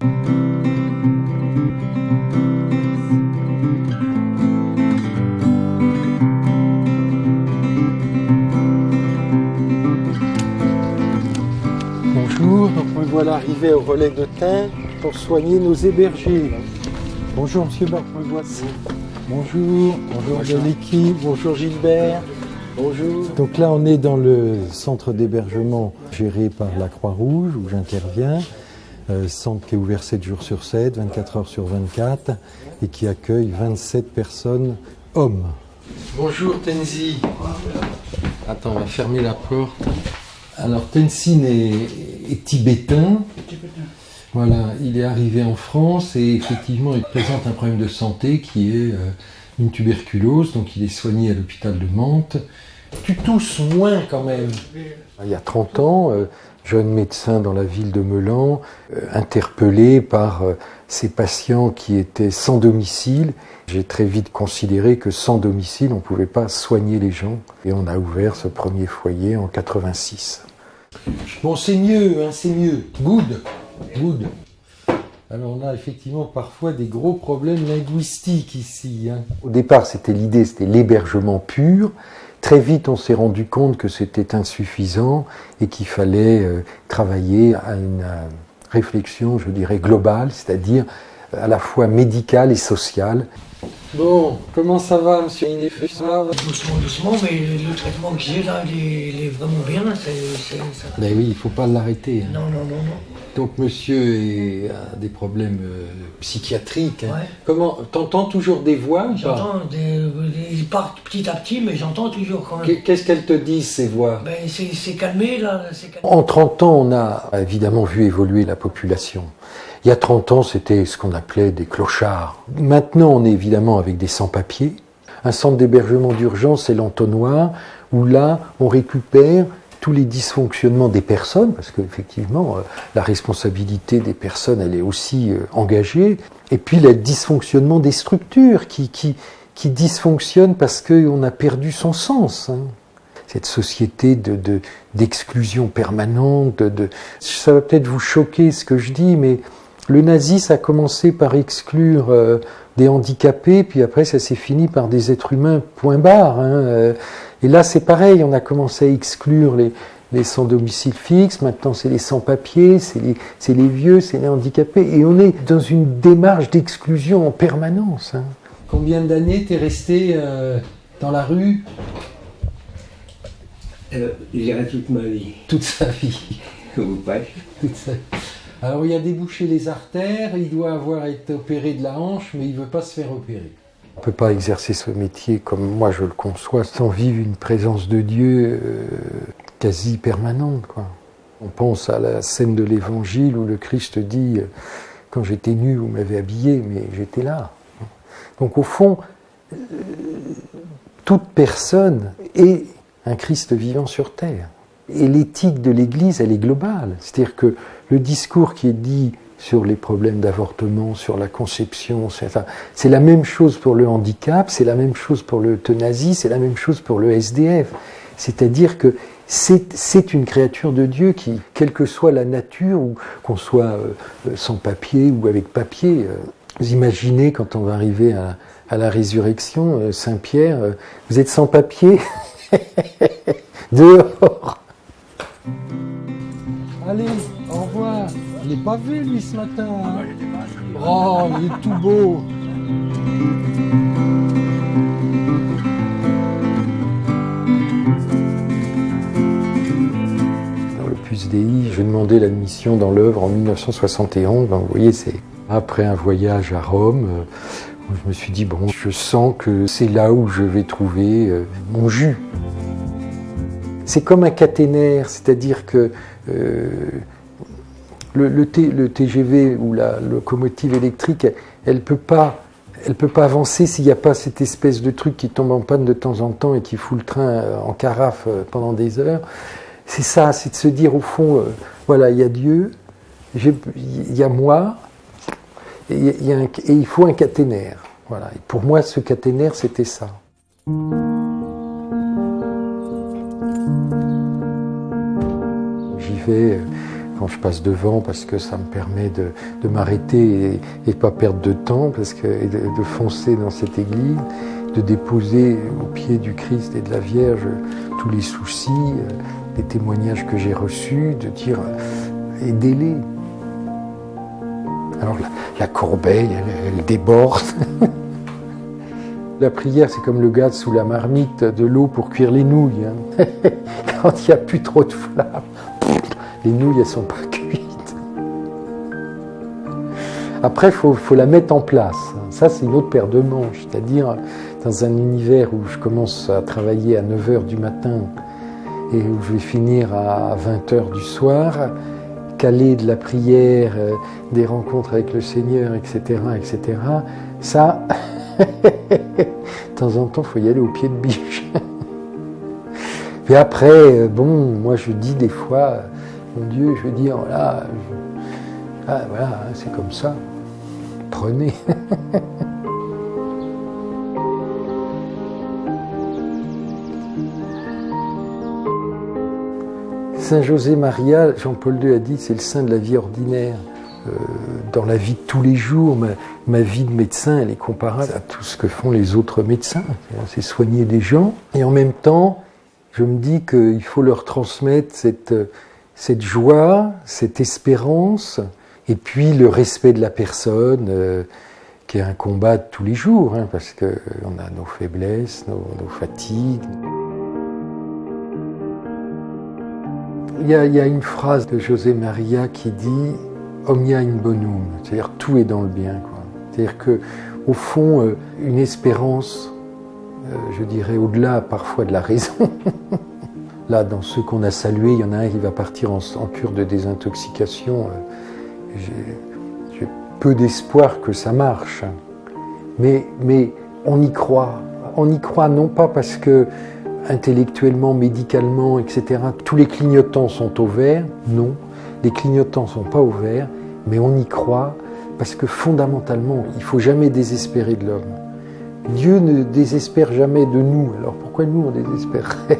Bonjour, donc me voilà arrivé au relais de Tain pour soigner nos hébergés. Bonjour Monsieur Barbevoisse. Bonjour de l'équipe, bonjour Gilbert. Bonjour. Donc là on est dans le centre d'hébergement géré par la Croix-Rouge où j'interviens. Centre qui est ouvert 7 jours sur 7, 24 heures sur 24 et qui accueille 27 personnes hommes. Bonjour Tenzin. Attends, on va fermer la porte. Alors Tenzin est tibétain. Voilà, il est arrivé en France et effectivement il présente un problème de santé qui est une tuberculose, donc il est soigné à l'hôpital de Mantes. Tu tousses moins quand même. Il y a 30 ans, jeune médecin dans la ville de Meulan, interpellé par ces patients qui étaient sans domicile. J'ai très vite considéré que sans domicile, on ne pouvait pas soigner les gens. Et on a ouvert ce premier foyer en 86. Bon, c'est mieux, hein, c'est mieux. Good. Alors on a effectivement parfois des gros problèmes linguistiques ici. Hein. Au départ, c'était l'hébergement pur. Très vite, on s'est rendu compte que c'était insuffisant et qu'il fallait travailler à une réflexion, je dirais, globale, c'est-à-dire à la fois médicale et sociale. Bon, comment ça va, monsieur Inefusma ? Doucement, mais le traitement que j'ai là, il est vraiment bien. Ça. Ben oui, il ne faut pas l'arrêter. Hein. Non. Donc monsieur a des problèmes psychiatriques. Hein. Ouais. Comment, t'entends toujours des voix ou pas ? J'entends, ils partent petit à petit, mais j'entends toujours quand même. Qu'est-ce qu'elles te disent, ces voix ? Ben, c'est calmé là. En 30 ans, on a évidemment vu évoluer la population. Il y a 30 ans, c'était ce qu'on appelait des clochards. Maintenant, on est évidemment avec des sans-papiers. Un centre d'hébergement d'urgence, c'est l'entonnoir, où là, on récupère tous les dysfonctionnements des personnes, parce qu'effectivement, la responsabilité des personnes, elle est aussi engagée. Et puis, le dysfonctionnement des structures qui dysfonctionnent parce qu'on a perdu son sens. Hein. Cette société d'exclusion permanente. Ça va peut-être vous choquer ce que je dis, mais le nazisme a commencé par exclure des handicapés, puis après ça s'est fini par des êtres humains, point barre. Hein. Et là c'est pareil, on a commencé à exclure les sans domicile fixe, maintenant c'est les sans-papiers, c'est les vieux, c'est les handicapés, et on est dans une démarche d'exclusion en permanence. Hein. Combien d'années t'es resté dans la rue ? Je dirais toute ma vie. Toute sa vie. Vous pas. Toute sa vie. Alors il a débouché les artères, il doit avoir été opéré de la hanche, mais il ne veut pas se faire opérer. On ne peut pas exercer ce métier comme moi je le conçois sans vivre une présence de Dieu quasi permanente, quoi. On pense à la scène de l'Évangile où le Christ dit « Quand j'étais nu, vous m'avez habillé, mais j'étais là ». Donc au fond, toute personne est un Christ vivant sur terre. Et l'éthique de l'Église, elle est globale. C'est-à-dire que le discours qui est dit sur les problèmes d'avortement, sur la conception, c'est la même chose pour le handicap, c'est la même chose pour l'euthanasie, c'est la même chose pour le SDF. C'est-à-dire que c'est une créature de Dieu qui, quelle que soit la nature, ou qu'on soit sans papier ou avec papier, vous imaginez quand on va arriver à la résurrection, Saint-Pierre, vous êtes sans papier dehors. Allez, au revoir. Je l'ai pas vu lui ce matin. Hein. Oh, il est tout beau. Dans le PUSDI, j'ai demandé l'admission dans l'œuvre en 1971. Donc vous voyez, c'est après un voyage à Rome. Je me suis dit, bon, je sens que c'est là où je vais trouver mon jus. C'est comme un caténaire, c'est-à-dire que le TGV ou la locomotive électrique, elle peut pas avancer s'il n'y a pas cette espèce de truc qui tombe en panne de temps en temps et qui fout le train en carafe pendant des heures. C'est ça, c'est de se dire au fond, voilà, il y a Dieu, il y a moi, et il faut un caténaire. Voilà. Et pour moi, ce caténaire, c'était ça. J'y vais quand je passe devant parce que ça me permet de m'arrêter et pas perdre de temps et de foncer dans cette église, de déposer au pied du Christ et de la Vierge tous les soucis, les témoignages que j'ai reçus, de dire aidez-les. Alors la corbeille, elle déborde. La prière, c'est comme le gars sous la marmite de l'eau pour cuire les nouilles. Hein. Quand il n'y a plus trop de flammes, les nouilles, elles ne sont pas cuites. Après, il faut la mettre en place. Ça, c'est une autre paire de manches. C'est-à-dire, dans un univers où je commence à travailler à 9h du matin et où je vais finir à 20h du soir, caler de la prière, des rencontres avec le Seigneur, etc., ça, de temps en temps, il faut y aller au pied de biche. Puis après, moi je dis des fois, mon Dieu, je veux dire, voilà, c'est comme ça, prenez. Saint José Maria, Jean-Paul II a dit, c'est le saint de la vie ordinaire. Dans la vie de tous les jours, ma vie de médecin, elle est comparable à tout ce que font les autres médecins. C'est soigner des gens. Et en même temps, je me dis qu'il faut leur transmettre cette joie, cette espérance, et puis le respect de la personne, qui est un combat de tous les jours, hein, parce qu'on a nos faiblesses, nos fatigues. Il y a une phrase de José Maria qui dit « Omnia in bonum », c'est-à-dire tout est dans le bien, quoi. C'est-à-dire qu'au fond, une espérance, je dirais au-delà parfois de la raison. Là, dans ceux qu'on a salués, il y en a un qui va partir en cure de désintoxication. J'ai peu d'espoir que ça marche. Mais on y croit. On y croit non pas parce que intellectuellement, médicalement, etc., tous les clignotants sont au vert. Non, les clignotants ne sont pas au vert, mais on y croit parce que fondamentalement, il ne faut jamais désespérer de l'homme. Dieu ne désespère jamais de nous, alors pourquoi nous on désespérerait ?